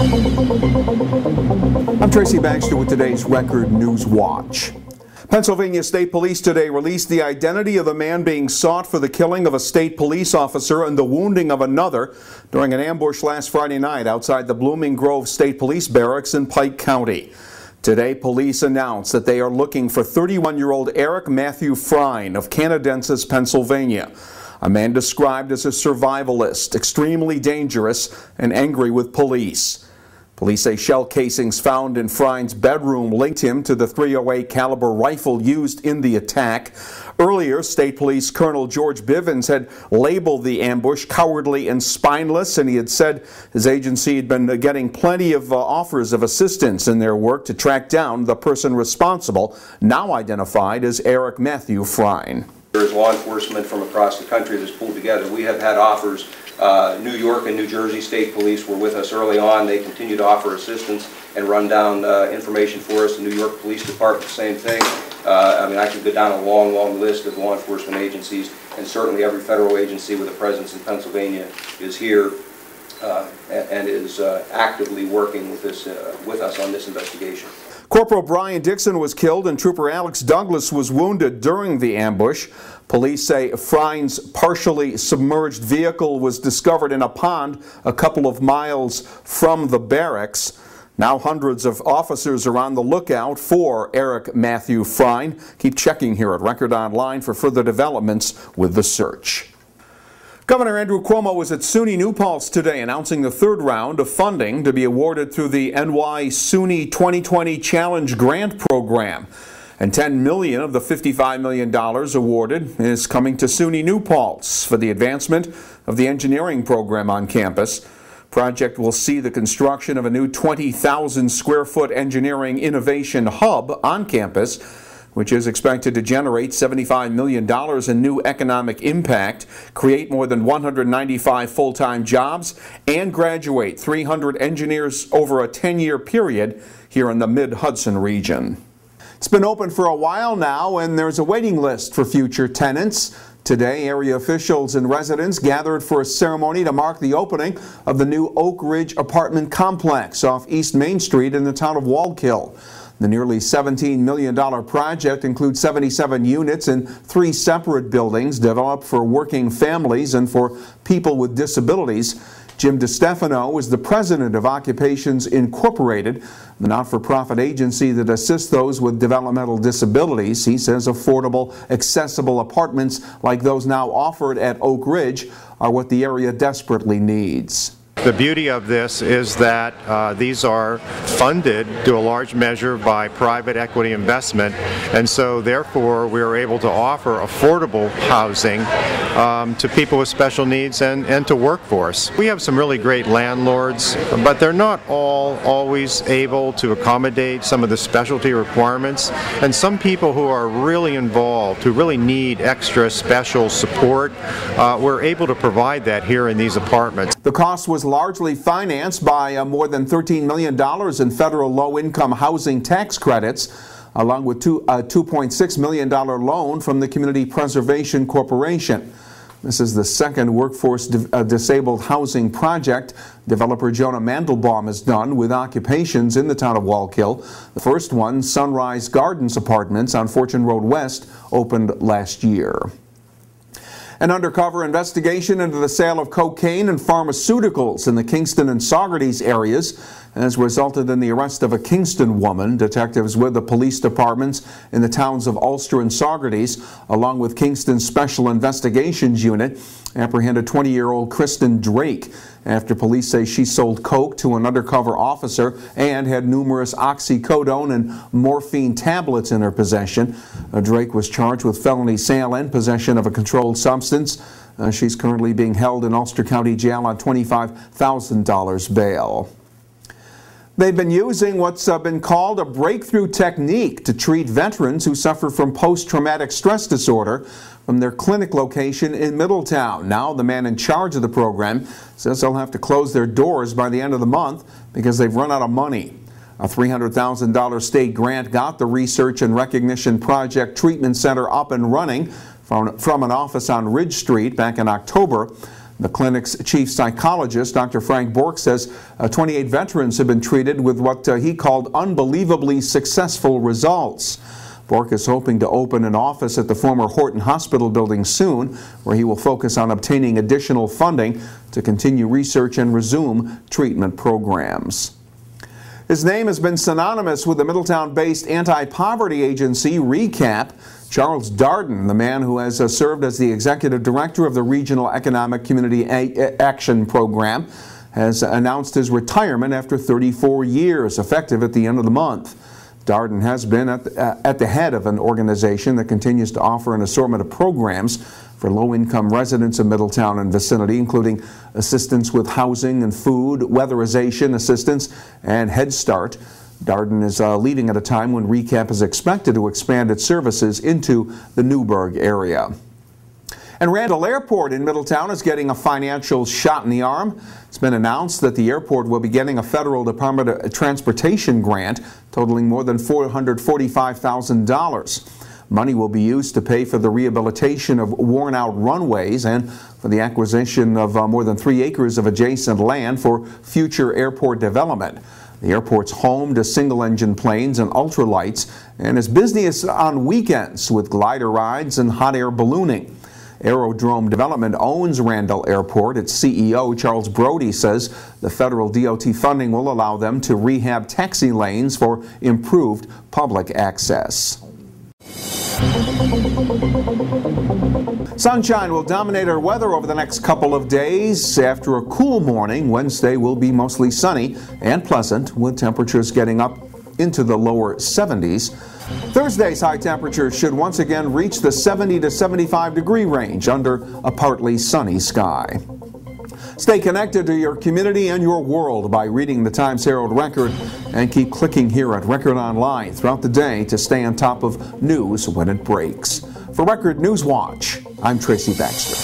I'm Tracy Baxter with today's Record Newswatch. Pennsylvania State Police today released the identity of the man being sought for the killing of a state police officer and the wounding of another during an ambush last Friday night outside the Blooming Grove State Police Barracks in Pike County. Today, police announced that they are looking for 31-year-old Eric Matthew Frine of Canadensis, Pennsylvania. A man described as a survivalist, extremely dangerous, and angry with police. Police say shell casings found in Frine's bedroom linked him to the .308 caliber rifle used in the attack. Earlier, State Police Colonel George Bivens had labeled the ambush cowardly and spineless, and he had said his agency had been getting plenty of offers of assistance in their work to track down the person responsible, now identified as Eric Matthew Frine. There's law enforcement from across the country that's pulled together. We have had offers. New York and New Jersey State Police were with us early on. They continue to offer assistance and run down information for us. The New York Police Department, same thing. I could go down a long, long list of law enforcement agencies, and certainly every federal agency with a presence in Pennsylvania is here and is actively working with us on this investigation. Corporal Brian Dixon was killed and Trooper Alex Douglas was wounded during the ambush. Police say Frine's partially submerged vehicle was discovered in a pond a couple of miles from the barracks. Now hundreds of officers are on the lookout for Eric Matthew Frine. Keep checking here at Record Online for further developments with the search. Governor Andrew Cuomo was at SUNY New Paltz today announcing the third round of funding to be awarded through the NY SUNY 2020 Challenge Grant Program. And $10 million of the $55 million awarded is coming to SUNY New Paltz for the advancement of the engineering program on campus. Project will see the construction of a new 20,000 square foot engineering innovation hub on campus, which is expected to generate $75 million in new economic impact, create more than 195 full-time jobs, and graduate 300 engineers over a 10-year period here in the Mid-Hudson region. It's been open for a while now, and there's a waiting list for future tenants. Today, area officials and residents gathered for a ceremony to mark the opening of the new Oak Ridge apartment complex off East Main Street in the town of Wallkill. The nearly $17 million project includes 77 units in 3 separate buildings developed for working families and for people with disabilities. Jim DeStefano is the president of Occupations Incorporated, the not-for-profit agency that assists those with developmental disabilities. He says affordable, accessible apartments like those now offered at Oak Ridge are what the area desperately needs. The beauty of this is that these are funded to a large measure by private equity investment, and so therefore we are able to offer affordable housing to people with special needs and to workforce. We have some really great landlords, but they're not always able to accommodate some of the specialty requirements, and some people who are really involved, who really need extra special support, we're able to provide that here in these apartments. The cost was largely financed by more than $13 million in federal low-income housing tax credits, along with a $2.6 million loan from the Community Preservation Corporation. This is the second workforce disabled housing project developer Jonah Mandelbaum has done with occupations in the town of Wallkill. The first one, Sunrise Gardens Apartments on Fortune Road West, opened last year. An undercover investigation into the sale of cocaine and pharmaceuticals in the Kingston and Saugerties areas has resulted in the arrest of a Kingston woman. Detectives with the police departments in the towns of Ulster and Saugerties, along with Kingston's Special Investigations Unit, apprehended 20-year-old Kristen Drake after police say she sold coke to an undercover officer and had numerous oxycodone and morphine tablets in her possession. Drake was charged with felony sale and possession of a controlled substance. She's currently being held in Ulster County Jail on $25,000 bail. They've been using what's been called a breakthrough technique to treat veterans who suffer from post-traumatic stress disorder from their clinic location in Middletown. Now the man in charge of the program says they'll have to close their doors by the end of the month because they've run out of money. A $300,000 state grant got the Research and Recognition Project Treatment Center up and running from an office on Ridge Street back in October. The clinic's chief psychologist, Dr. Frank Bork, says 28 veterans have been treated with what he called unbelievably successful results. Bork is hoping to open an office at the former Horton Hospital building soon, where he will focus on obtaining additional funding to continue research and resume treatment programs. His name has been synonymous with the Middletown-based anti-poverty agency RECAP. Charles Darden, the man who has served as the executive director of the Regional Economic Community Action Program, has announced his retirement after 34 years, effective at the end of the month. Darden has been at the head of an organization that continues to offer an assortment of programs for low-income residents of Middletown and vicinity, including assistance with housing and food, weatherization assistance, and Head Start. Darden is leaving at a time when RECAP is expected to expand its services into the Newburgh area. And Randall Airport in Middletown is getting a financial shot in the arm. It's been announced that the airport will be getting a federal Department of Transportation grant totaling more than $445,000. Money will be used to pay for the rehabilitation of worn-out runways and for the acquisition of more than 3 acres of adjacent land for future airport development. The airport's home to single-engine planes and ultralights and is busiest on weekends with glider rides and hot air ballooning. Aerodrome Development owns Randall Airport. Its CEO, Charles Brody, says the federal DOT funding will allow them to rehab taxi lanes for improved public access. Sunshine will dominate our weather over the next couple of days. After a cool morning, Wednesday will be mostly sunny and pleasant, with temperatures getting up into the lower 70s. Thursday's high temperatures should once again reach the 70 to 75 degree range under a partly sunny sky. Stay connected to your community and your world by reading the Times-Herald Record, and keep clicking here at Record Online throughout the day to stay on top of news when it breaks. For Record Newswatch, I'm Tracy Baxter.